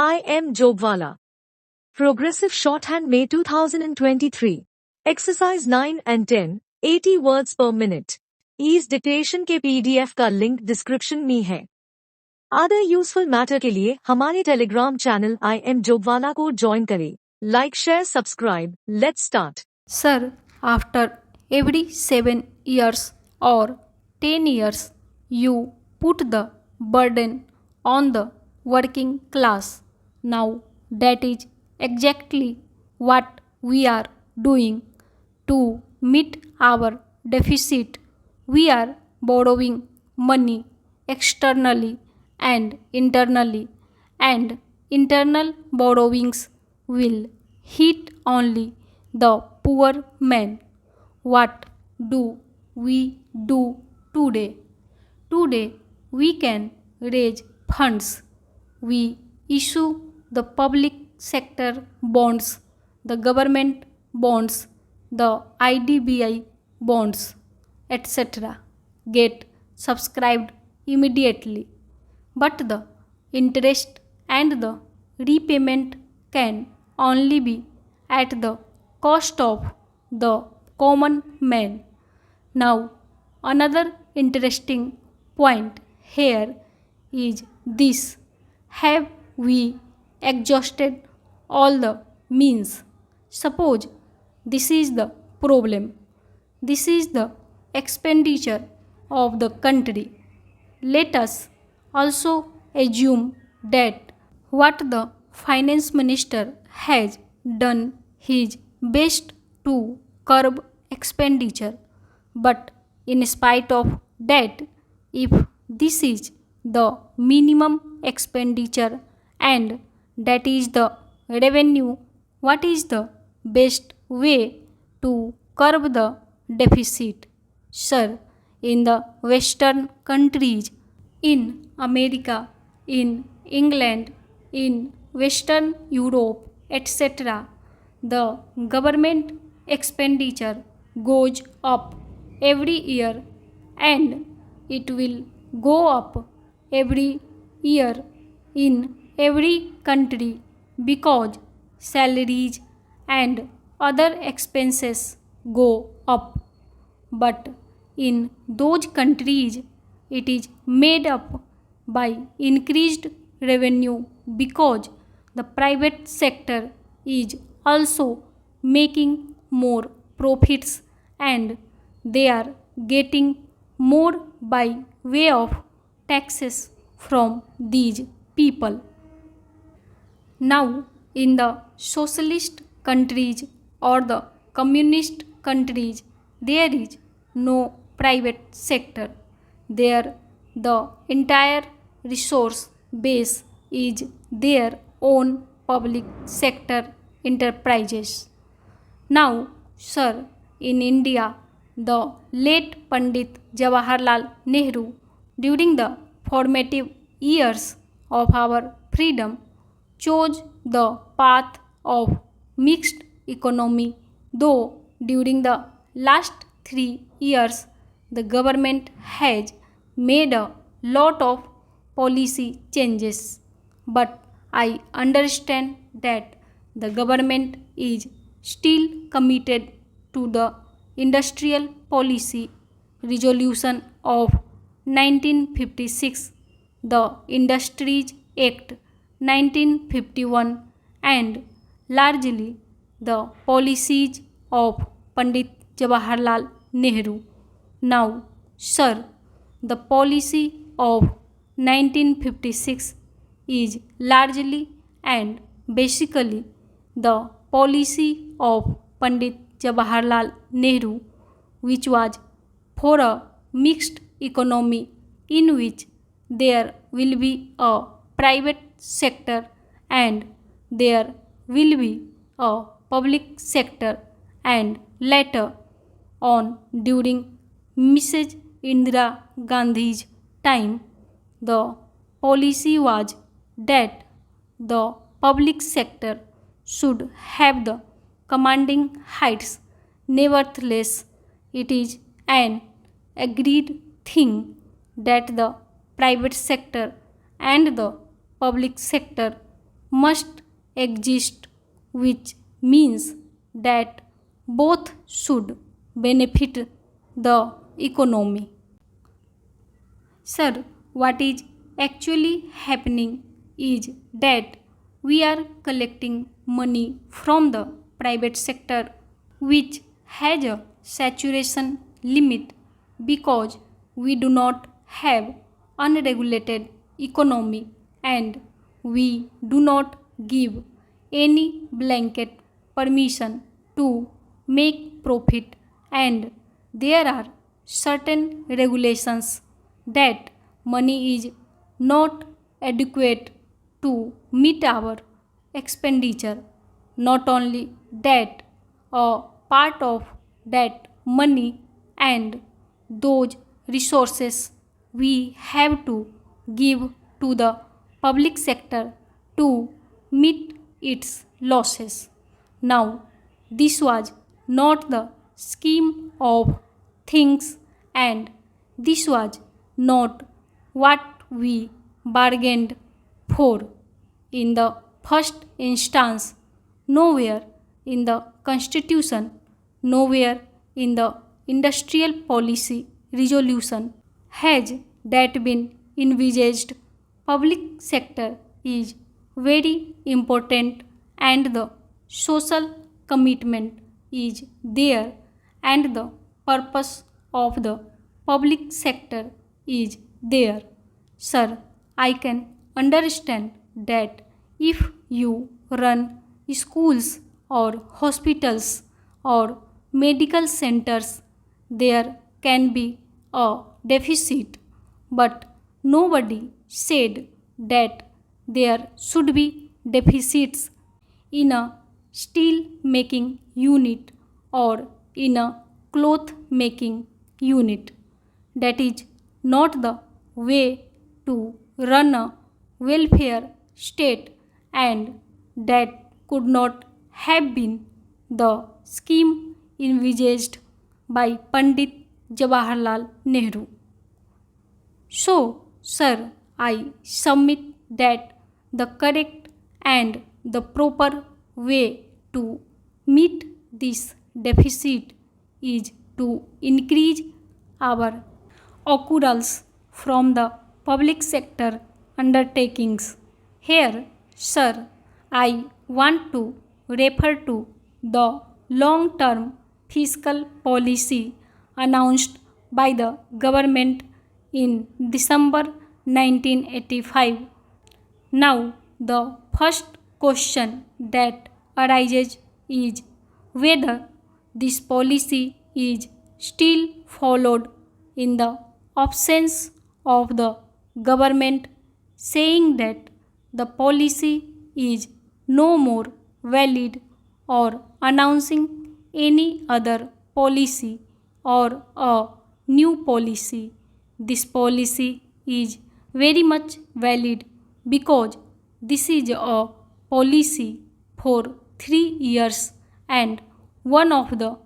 I am Jogwala. Progressive Shorthand May 2023. Exercise 9 and 10, 80 words per minute. इस dictation के PDF का link description में है। अदर यूजफुल मैटर के लिए हमारे टेलीग्राम चैनल आई एम जोगवाला को ज्वाइन करें। Like share subscribe. Let's start. Sir, after every 7 years or 10 years, you put the burden on the working class. Now that is exactly what we are doing to meet our deficit. We are borrowing money externally and internally, and internal borrowings will hit only the poor man. What do we do today? Today we can raise funds. We issue the public sector bonds, the government bonds, the IDBI bonds, etc. Get subscribed immediately. But the interest and the repayment can only be at the cost of the common man. Now, another interesting point here is this: have we exhausted all the means? Suppose this is the problem. This is the expenditure of the country. Let us also assume that what the finance minister has done his best to curb expenditure. But in spite of that, if this is the minimum expenditure and that is the revenue, what is the best way to curb the deficit? Sir, in the Western countries, in America, in England, in Western Europe, etc., the government expenditure goes up every year, and it will go up every year in every country because salaries and other expenses go up. But in those countries, it is made up by increased revenue because the private sector is also making more profits and they are getting more by way of taxes from these people. Now, in the socialist countries or the communist countries, there is no private sector. There, the entire resource base is their own public sector enterprises. Now, sir, in India, the late Pandit Jawaharlal Nehru, during the formative years of our freedom, chose the path of mixed economy, though during the last 3 years, the government has made a lot of policy changes. But I understand that the government is still committed to the industrial policy resolution of 1956, the Industries Act 1951, and largely the policies of Pandit Jawaharlal Nehru. Now, sir, the policy of 1956 is largely and basically the policy of Pandit Jawaharlal Nehru, which was for a mixed economy in which there will be a private sector and there will be a public sector, and later on during Mrs. Indira Gandhi's time, the policy was that the public sector should have the commanding heights. Nevertheless, it is an agreed thing that the private sector and the public sector must exist, which means that both should benefit the economy. Sir, what is actually happening is that we are collecting money from the private sector, which has a saturation limit because we do not have unregulated economy and we do not give any blanket permission to make profit, and there are certain regulations that money is not adequate to meet our expenditure. Not only that, a part of that money and those resources we have to give to the public sector to meet its losses. Now, this was not the scheme of things, and this was not what we bargained for. In the first instance, nowhere in the Constitution, nowhere in the industrial policy resolution has that been envisaged. Public sector is very important and the social commitment is there, and the purpose of the public sector is there. Sir, I can understand that if you run schools or hospitals or medical centers, there can be a deficit, but nobody said that there should be deficits in a steel making unit or in a cloth making unit. That is not the way to run a welfare state, and that could not have been the scheme envisaged by Pandit Jawaharlal Nehru. So, sir, I submit that the correct and the proper way to meet this deficit is to increase our accruals from the public sector undertakings. Here, sir, I want to refer to the long-term fiscal policy announced by the government in December 1985. Now, the first question that arises is whether this policy is still followed in the absence of the government saying that the policy is no more valid, or announcing any other policy or a new policy. This policy is very much valid because this is a policy for 3 years, and one of the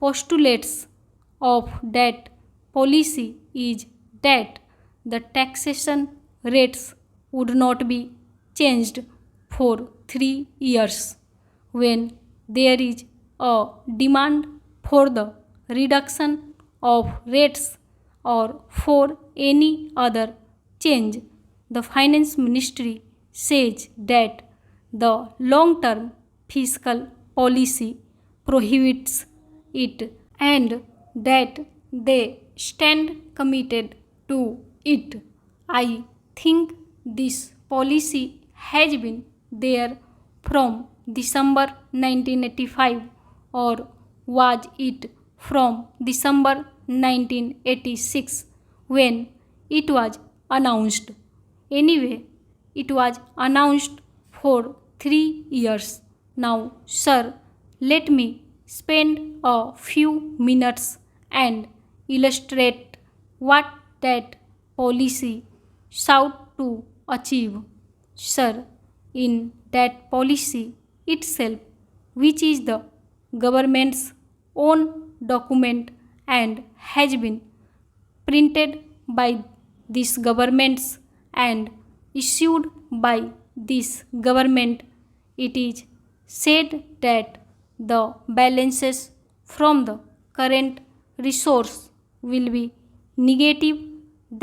postulates of that policy is that the taxation rates would not be changed for 3 years. When there is a demand for the reduction of rates or for any other change, the finance ministry says that the long-term fiscal policy prohibits it and that they stand committed to it. I think this policy has been there from December 1985, or was it from December 1986 when it was announced? Anyway, it was announced for 3 years. Now, sir, let me spend a few minutes and illustrate what that policy sought to achieve. Sir, in that policy itself, which is the government's own document and has been printed by these governments and issued by this government, it is said that the balances from the current resource will be negative,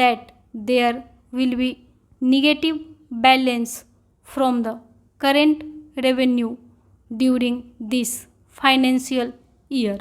that there will be negative balance from the current revenue during this financial year.